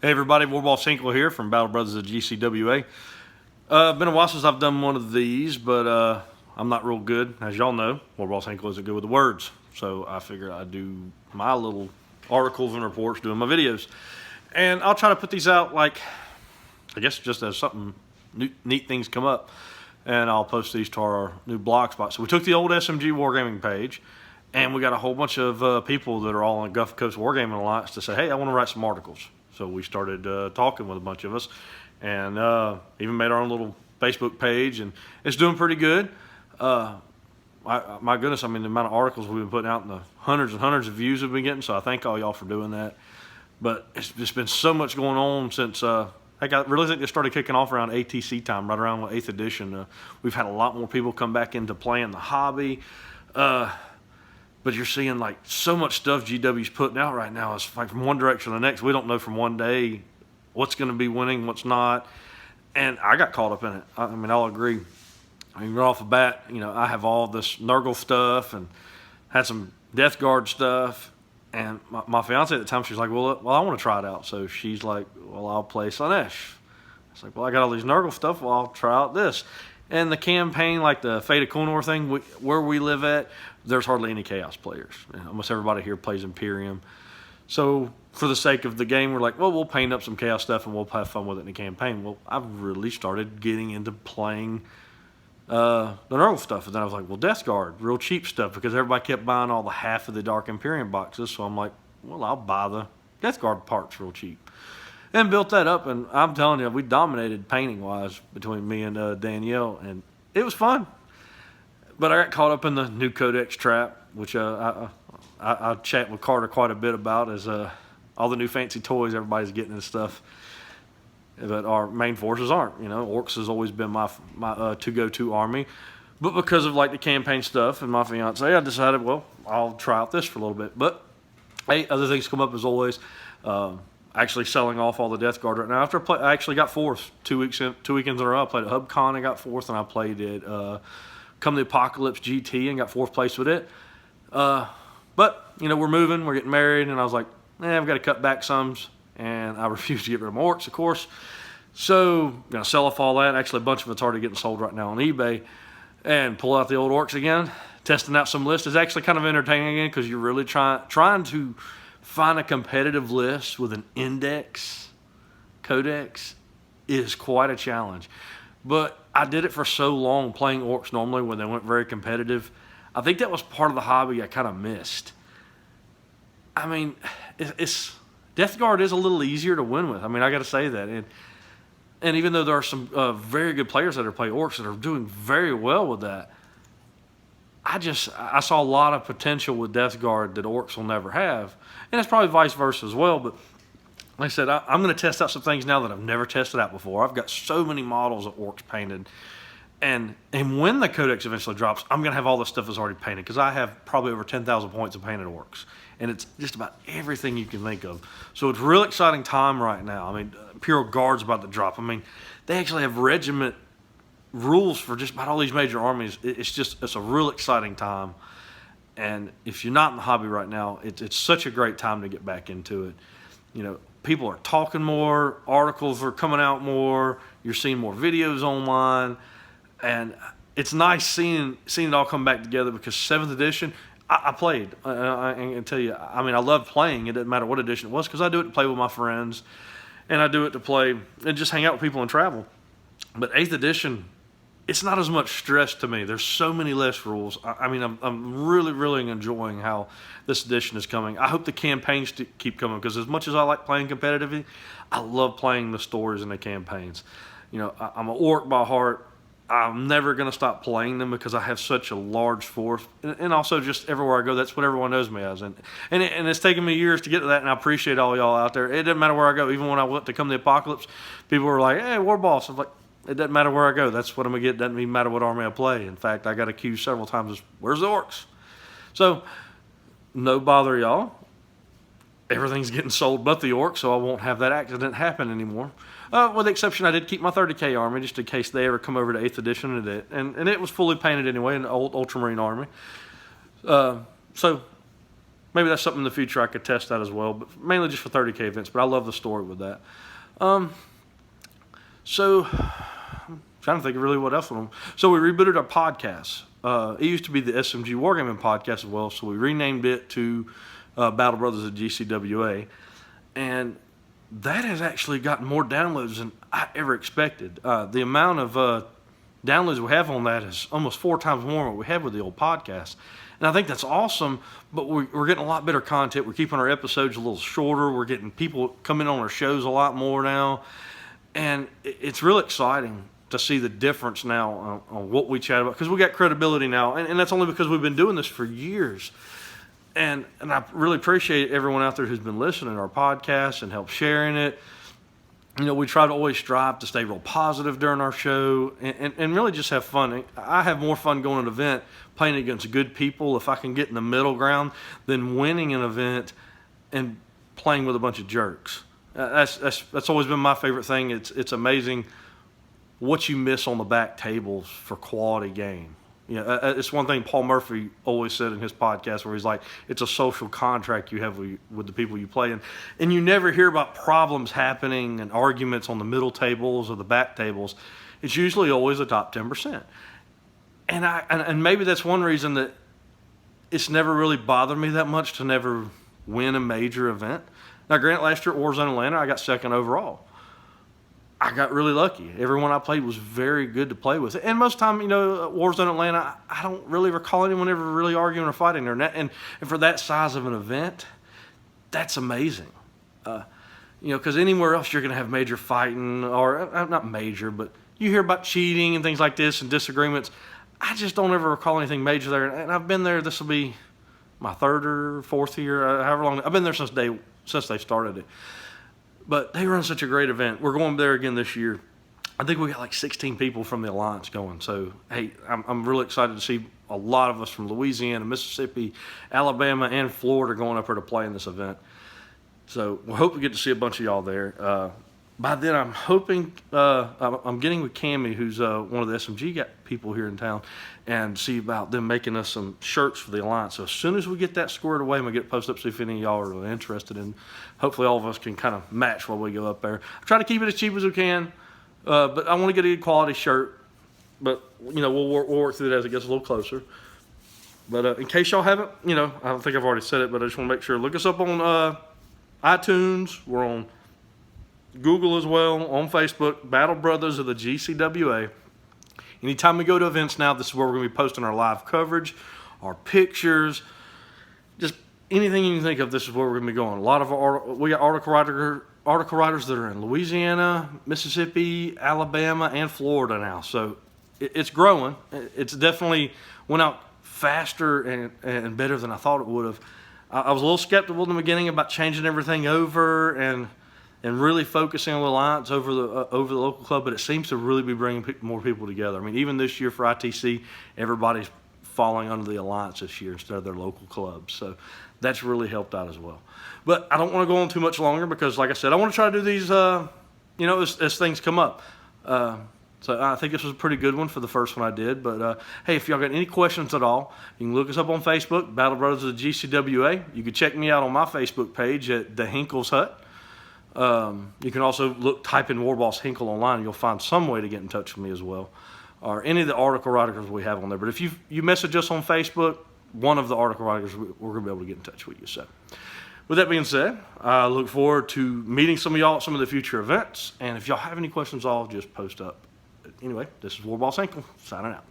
Hey everybody, Warboss Hinkel here from Battle Brothers of GCWA. Been a while since I've done one of these, but I'm not real good. As y'all know, Warboss Hinkel isn't good with the words. So I figure I'd do my little articles and reports doing my videos. And I'll try to put these out like, I guess just as something neat things come up. And I'll post these to our new blog spot. So we took the old SMG Wargaming page, and we got a whole bunch of people that are all on Gulf Coast Wargaming Alliance to say, hey, I want to write some articles. So we started talking with a bunch of us, and even made our own little Facebook page, and it's doing pretty good. My goodness, I mean, the amount of articles we've been putting out and the hundreds and hundreds of views we've been getting, so I thank all y'all for doing that. But it's just been so much going on since, I really think they started kicking off around ATC time, right around the 8th edition. We've had a lot more people come back into playing the hobby. But you're seeing like so much stuff GW's putting out right now. It's like from one direction to the next. We don't know from one day what's going to be winning, what's not. And I got caught up in it. I mean, I'll agree. I mean, right off the bat, you know, I have all this Nurgle stuff and had some Death Guard stuff. And my fiance at the time, she's like, well, I want to try it out. So she's like, well, I'll play Slanesh. It's like, well, I got all these Nurgle stuff. Well, I'll try out this. And the campaign, like the Fate of Kunor thing, where we live at, there's hardly any Chaos players. Almost everybody here plays Imperium. So for the sake of the game, we're like, well, we'll paint up some Chaos stuff and we'll have fun with it in the campaign. Well, I've really started getting into playing the Nurgle stuff. And then I was like, well, Death Guard, real cheap stuff, because everybody kept buying all the half of the Dark Imperium boxes. So I'm like, well, I'll buy the Death Guard parts real cheap. And built that up, and I'm telling you, we dominated painting-wise between me and Danielle, and it was fun. But I got caught up in the new Codex trap, which I chat with Carter quite a bit about, as all the new fancy toys everybody's getting and stuff. But our main forces aren't. You know, Orcs has always been my to-go-to army. But because of like the campaign stuff and my fiance, I decided, well, I'll try out this for a little bit. But hey, other things come up as always. Actually selling off all the Death Guard right now. After I actually got fourth 2 weekends in a row. I played at HubCon and got fourth, and I played at Come the Apocalypse GT and got fourth place with it. But, you know, we're moving, we're getting married, and I was like, I've got to cut back some, and I refuse to get rid of my Orcs, of course. So, I'm going to sell off all that. Actually, a bunch of it's already getting sold right now on eBay, and pull out the old Orcs again. Testing out some lists is actually kind of entertaining again, because you're really trying to find a competitive list with an index codex is quite a challenge. But I did it for so long playing Orcs normally when they weren't very competitive. I think that was part of the hobby I kind of missed. I mean, Death Guard is a little easier to win with. I mean, I got to say that. And even though there are some very good players that are playing Orcs that are doing very well with that, I saw a lot of potential with Death Guard that Orcs will never have. And it's probably vice versa as well, but like I said, I'm going to test out some things now that I've never tested out before. I've got so many models of Orcs painted. And when the Codex eventually drops, I'm going to have all this stuff that's already painted, because I have probably over 10,000 points of painted Orcs. And it's just about everything you can think of. So it's a real exciting time right now. I mean, Imperial Guard's about to drop. I mean, they actually have regiment rules for just about all these major armies. It's a real exciting time. And if you're not in the hobby right now, it's such a great time to get back into it. You know, people are talking more, articles are coming out more, you're seeing more videos online, and it's nice seeing it all come back together, because 7th edition, I played. I can tell you, I mean, I love playing. It doesn't matter what edition it was, because I do it to play with my friends, and I do it to play and just hang out with people and travel. But 8th edition, it's not as much stress to me. There's so many less rules. I mean, I'm really, really enjoying how this edition is coming. I hope the campaigns keep coming, because as much as I like playing competitively, I love playing the stories and the campaigns. You know, I'm an Orc by heart. I'm never going to stop playing them, because I have such a large force. And also just everywhere I go, that's what everyone knows me as. And it's taken me years to get to that, and I appreciate all y'all out there. It doesn't matter where I go. Even when I went to Come the Apocalypse, people were like, hey, Warboss. I was like, it doesn't matter where I go. That's what I'm going to get. It doesn't even matter what army I play. In fact, I got accused several times as, where's the Orcs? So, no bother, y'all. Everything's getting sold but the Orcs, so I won't have that accident happen anymore. With the exception, I did keep my 30K army, just in case they ever come over to 8th edition, and it was fully painted anyway, an old Ultramarine army. So, maybe that's something in the future I could test that as well, but mainly just for 30K events. But I love the story with that. So I'm trying to think of really what else. So we rebooted our podcast. It used to be the SMG Wargaming podcast as well, so we renamed it to Battle Brothers of GCWA, and that has actually gotten more downloads than I ever expected. The amount of downloads we have on that is almost 4 times more than what we had with the old podcast. And I think that's awesome, but we're getting a lot better content. We're keeping our episodes a little shorter. We're getting people coming on our shows a lot more now. And it's real exciting to see the difference now on what we chat about, because we got credibility now. And that's only because we've been doing this for years. And I really appreciate everyone out there who's been listening to our podcast and help sharing it. You know, we try to always strive to stay real positive during our show and really just have fun. I have more fun going to an event playing against good people if I can get in the middle ground than winning an event and playing with a bunch of jerks. That's always been my favorite thing. It's amazing what you miss on the back tables for quality game. You know, it's one thing Paul Murphy always said in his podcast, where he's like, it's a social contract you have with the people you play in. And you never hear about problems happening and arguments on the middle tables or the back tables. It's usually always the top 10%. And maybe that's one reason that it's never really bothered me that much to never win a major event. Now, granted, last year at Warzone Atlanta, I got 2nd overall. I got really lucky. Everyone I played was very good to play with. And most of the time, you know, Warzone Atlanta, I don't really recall anyone ever really arguing or fighting there. And for that size of an event, that's amazing. You know, because anywhere else you're going to have major fighting, or not major, but you hear about cheating and things like this and disagreements. I just don't ever recall anything major there. And I've been there, this will be my 3rd or 4th year, however long. I've been there since they started it. But they run such a great event. We're going there again this year. I think we got like 16 people from the Alliance going. So, hey, I'm really excited to see a lot of us from Louisiana, Mississippi, Alabama, and Florida going up here to play in this event. So we hope we get to see a bunch of y'all there. By then, I'm hoping, I'm getting with Cammie, who's one of the SMG people here in town, and see about them making us some shirts for the Alliance. So as soon as we get that squared away, I'm going to get it posted up, see if any of y'all are really interested in. Hopefully all of us can kind of match while we go up there. I try to keep it as cheap as we can, but I want to get a good quality shirt. But, you know, we'll work through it as it gets a little closer. But in case y'all haven't, you know, I don't think I've already said it, but I just want to make sure. Look us up on iTunes. We're on Google as well, on Facebook, Battle Brothers of the GCWA. Anytime we go to events now, this is where we're going to be posting our live coverage, our pictures, just anything you can think of. This is where we're going to be going. A lot of we got article writers that are in Louisiana, Mississippi, Alabama, and Florida now. So it's growing. It's definitely went out faster and better than I thought it would have. I was a little skeptical in the beginning about changing everything over and really focusing on the Alliance over the local club, but it seems to really be bringing more people together. I mean, even this year for ITC, everybody's falling under the Alliance this year instead of their local clubs. So that's really helped out as well. But I don't want to go on too much longer because, like I said, I want to try to do these, you know, as things come up. So I think this was a pretty good one for the first one I did. But, hey, if y'all got any questions at all, you can look us up on Facebook, Battle Brothers of the GCWA. You can check me out on my Facebook page at The Hinkel's Hut. You can also type in Warboss Hinkel online, and you'll find some way to get in touch with me as well, or any of the article writers we have on there. But if you message us on Facebook, one of the article writers, we're going to be able to get in touch with you. So with that being said, I look forward to meeting some of y'all at some of the future events. And if y'all have any questions, I'll just post up. Anyway, this is Warboss Hinkel, signing out.